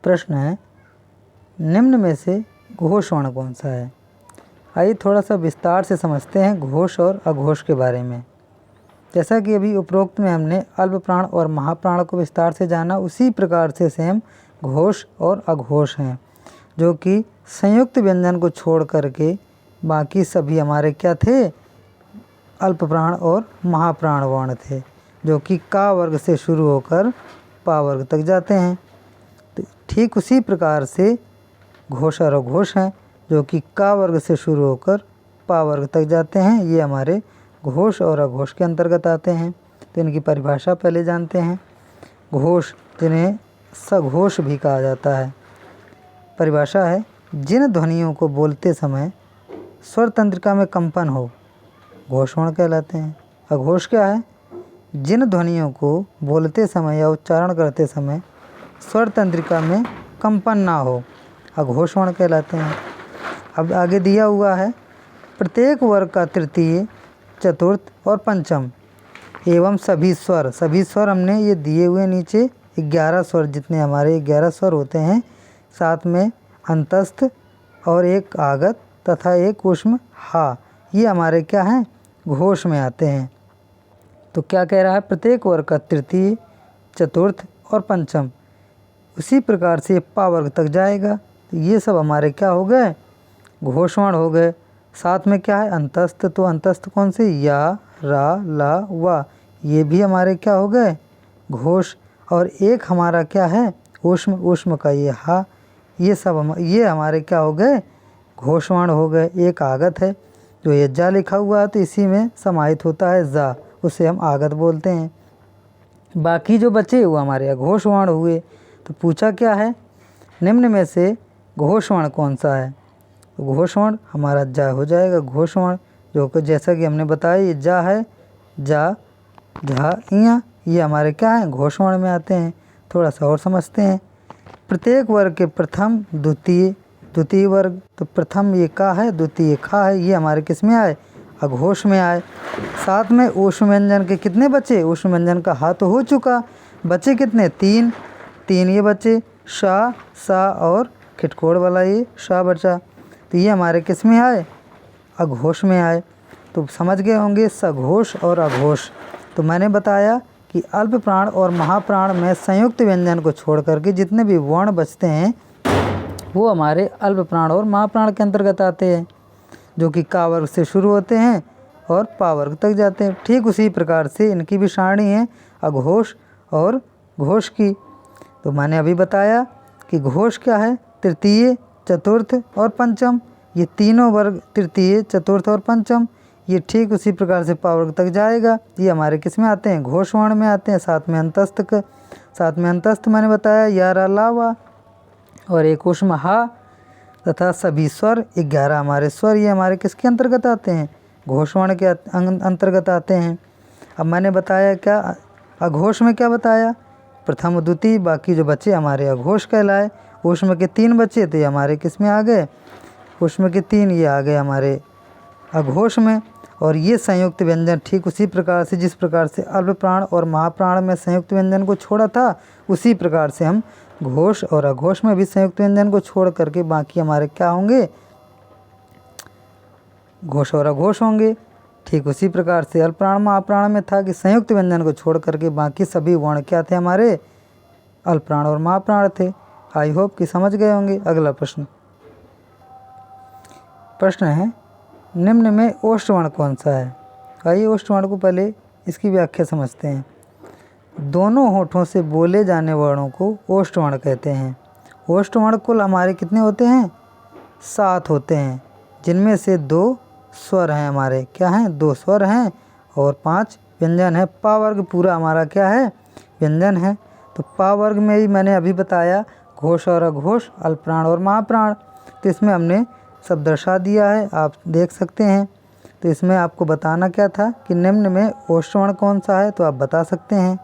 प्रश्न है, निम्न में से घोष वर्ण कौन सा है? आइए थोड़ा सा विस्तार से समझते हैं घोष और अघोष के बारे में। जैसा कि अभी उपरोक्त में हमने अल्प प्राण और महाप्राण को विस्तार से जाना, उसी प्रकार से सेम घोष और अघोष हैं, जो कि संयुक्त व्यंजन को छोड़ करके बाकी सभी हमारे क्या थे? अल्प प्राण और महाप्राण वर्ण थे, जो कि का वर्ग से शुरू होकर पा वर्ग तक जाते हैं। तो ठीक उसी प्रकार से घोष और अघोष हैं, जो कि का वर्ग से शुरू होकर पा वर्ग तक जाते हैं। ये हमारे घोष और अघोष के अंतर्गत आते हैं। तो इनकी परिभाषा पहले जानते हैं। घोष, जिन्हें सघोष भी कहा जाता है। परिभाषा है, जिन ध्वनियों को बोलते समय स्वर तंत्रिका में कंपन हो, घोष वर्ण कहलाते हैं। अघोष क्या है? जिन ध्वनियों को बोलते समय या उच्चारण करते समय स्वर तंत्रिका में कंपन ना हो, अघोष वर्ण कहलाते हैं। अब आगे दिया हुआ है, प्रत्येक वर्ग का तृतीय, चतुर्थ और पंचम एवं सभी स्वर हमने ये दिए हुए नीचे 11 स्वर, जितने हमारे 11 स्वर होते हैं, साथ में अंतस्थ और एक आगत तथा एक ऊष्म हा, ये हमारे क्या हैं? घोष में आते हैं। तो क्या कह रहा है? प्रत्येक वर्ग का तृतीय, चतुर्थ और पंचम, उसी प्रकार से पा वर्ग तक जाएगा। तो ये सब हमारे क्या हो गए? घोष वर्ण हो गए। साथ में क्या है? अंतस्थ। तो अंतस्थ कौन से? या, रा, ला, वा, ये भी हमारे क्या हो गए? घोष। और एक हमारा क्या है? ऊष्म का ये हा, ये सब ये हमारे क्या हो गए? घोष वर्ण हो गए। एक आगत है, जो ये जा लिखा हुआ है तो इसी में समाहित होता है जा, उसे हम आगत बोलते हैं। बाकी जो बचे वो हमारे अघोष वर्ण हुए। तो पूछा क्या है? निम्न में से घोष वर्ण कौन सा है? तो घोष वर्ण हमारा जा हो जाएगा। घोष वर्ण जो कि जैसा कि हमने बताया, ये जा है, जा, झा, इया, ये हमारे क्या हैं? घोष वर्ण में आते हैं। थोड़ा सा और समझते हैं। प्रत्येक वर्ग के प्रथम, द्वितीय वर्ग, तो प्रथम ये का है, द्वितीय खा है, ये हमारे किस में आए? अघोष में आए। साथ में ऊष्म व्यंजन के कितने बचे? ऊष्म व्यंजन का हा तो हो चुका, बचे कितने? 3 ये बचे, शा, सा और खिटकोड़ वाला ये शा बचा। तो ये हमारे किस में आए? अघोष में आए। तो समझ गए होंगे सघोष और अघोष। तो मैंने बताया कि अल्प प्राण और महाप्राण में संयुक्त व्यंजन को छोड़ करके जितने भी वर्ण बचते हैं वो हमारे अल्प प्राण और महाप्राण के अंतर्गत आते हैं, जो कि का वर्ग से शुरू होते हैं और पा वर्ग तक जाते हैं। ठीक उसी प्रकार से इनकी भी सारणी है अघोष और घोष की। तो मैंने अभी बताया कि घोष क्या है? तृतीय, चतुर्थ और पंचम, ये तीनों वर्ग तृतीय, चतुर्थ और पंचम, ये ठीक उसी प्रकार से पा वर्ग तक जाएगा। ये हमारे किस में आते हैं? घोष वर्ण में आते हैं। साथ में अंतस्थ मैंने बताया, या, रा, ला, वा और एक ऊष्म हा तथा सभी स्वर 11 हमारे स्वर, ये हमारे किसके अंतर्गत आते हैं? घोष वर्ण के अंतर्गत आते हैं। अब मैंने बताया क्या अघोष में क्या बताया? प्रथम, द्वितीय, बाकी जो बचे हमारे अघोष कहलाए। ऊष्म के 3 बचे तो ये हमारे किस में आ गए? ऊष्म के 3 ये आ गए हमारे अघोष में। और ये संयुक्त व्यंजन ठीक उसी प्रकार से जिस प्रकार से अल्प प्राण और महाप्राण में संयुक्त व्यंजन को छोड़ा था, उसी प्रकार से हम घोष और अघोष में भी संयुक्त व्यंजन को छोड़ करके बाकी हमारे क्या होंगे? घोष और अघोष होंगे। ठीक उसी प्रकार से अल्प प्राण महाप्राण में था कि संयुक्त व्यंजन को छोड़ करके बाकी सभी वर्ण क्या थे? हमारे अल्प प्राण और महाप्राण थे। आई होप कि समझ गए होंगे। अगला प्रश्न है, निम्न में ओष्ठ वर्ण कौन सा है? आइए ओष्ठ वर्ण को पहले इसकी व्याख्या समझते हैं। दोनों होठों से बोले जाने वर्णों को ओष्ठ वर्ण कहते हैं। ओष्ठ वर्ण कुल हमारे कितने होते हैं? 7 होते हैं, जिनमें से 2 स्वर हैं हमारे। क्या हैं? 2 स्वर हैं और 5 व्यंजन है। पा वर्ग पूरा हमारा क्या है? व्यंजन है। तो पा वर्ग में ही मैंने अभी बताया घोष और अघोष, अल्प प्राण और महाप्राण। तो इसमें हमने सब दर्शा दिया है, आप देख सकते हैं। तो इसमें आपको बताना क्या था कि निम्न में ओष्ठ वर्ण कौन सा है, तो आप बता सकते हैं।